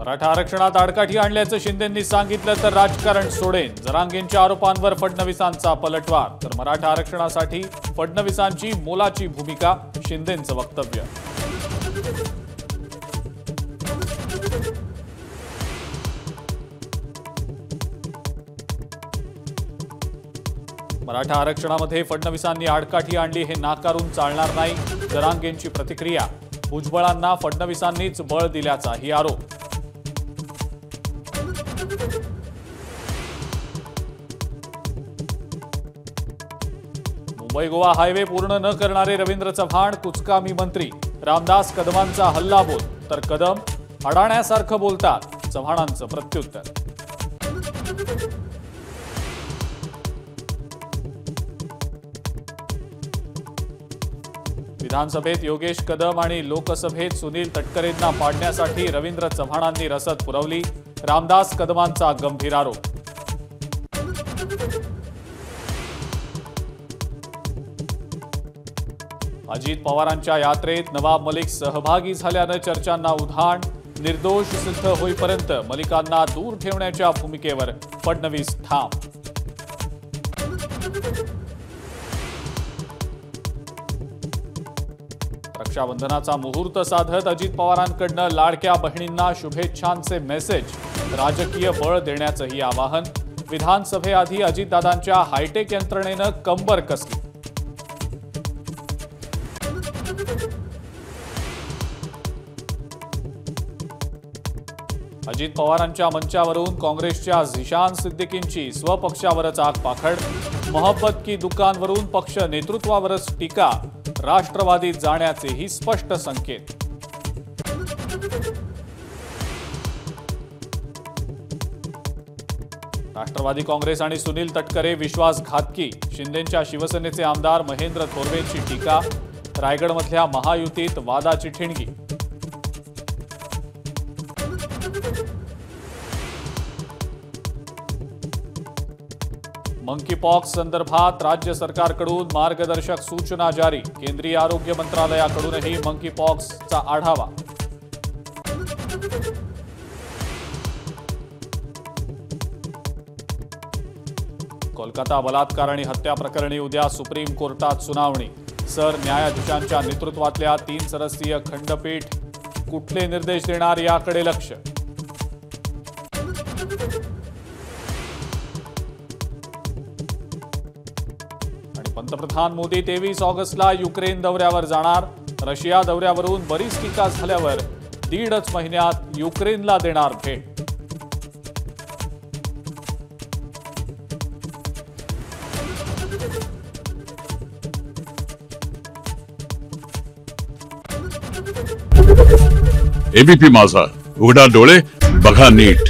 मराठा आरक्षणात आडकाठी आणल्याचं शिंदेंनी सांगितलं तर राजकारण सोडेन। जरांगेंच्या आरोपांवर फडणवीसांचा पलटवार। तर मराठा आरक्षणासाठी फडणवीसांची मोलाची भूमिका, शिंदेंचं वक्तव्य। मराठा आरक्षणामध्ये फडणवीसांनी आडकाठी आणली हे नाकारून चालणार नाही। जरांगेंची प्रतिक्रिया। भुजबळांना फडणवीसांनीच बळ दिल्याचाही आरोप। मुंबई गोवा हायवे पूर्ण न करणारे रवींद्र चव्हाण कुचकामी मंत्री। रामदास कदमांचा हल्लाबोल। तर कदम अडाण्यासारखं बोलतात, चव्हाणांचं प्रत्युत्तर। विधानसभेत योगेश कदम आणि लोकसभेत सुनील तटकरेंना पाडण्यासाठी रवींद्र चव्हाणांनी रसद पुरवली। रामदास कदमांचा गंभीर आरोप। अजित पवारांच्या यात्रेत नवाब मलिक सहभागी झाल्यानं चर्चांना उधाण। निर्दोष सिद्ध होईपर्यंत मलिकांना दूर ठेवण्याच्या भूमिकेवर फडणवीस ठाम। रक्षाबंधनाचा मुहूर्त साधत अजित पवारांकडनं लाडक्या बहिणींना शुभेच्छांचे मेसेज। राजकीय बळ देण्याचंही आवाहन। विधानसभेआधी अजितदादांच्या हायटेक यंत्रणेनं कंबर कसली। अजित पवारांच्या मंचावरून काँग्रेसच्या झिशान सिद्दीकींची स्वपक्षावरच आगपाखड। मोहब्बत की दुकानवरून पक्ष नेतृत्वावरच टीका। राष्ट्रवादीत जाण्याचेही स्पष्ट संकेत। राष्ट्रवादी काँग्रेस आणि सुनील तटकरे विश्वासघातकी। शिंदेंच्या शिवसेनेचे आमदार महेंद्र थोरवेंची टीका। रायगडमधल्या महायुतीत वादाची ठिणगी। मंकीपॉक्स संदर्भात राज्य सरकारकडून मार्गदर्शक सूचना जारी। केंद्रीय आरोग्य मंत्रालयाकडूनही मंकीपॉक्सचा आढावा। कोलकाता बलात्कार आणि हत्या प्रकरणी उद्या सुप्रीम कोर्टात सुनावणी। सरन्यायाधीशांच्या नेतृत्वातल्या 3 सदस्यीय खंडपीठ कुठले निर्देश देणार याकडे लक्ष। पंतप्रधान मोदी 23 ऑगस्टला युक्रेन दौऱ्यावर जाणार। रशिया दौऱ्यावरून बरीच टीका झाल्यावर 1.5 महिन्यात युक्रेनला देणार भेट। एबीपी माझा, उघडा डोळे बघा नीट।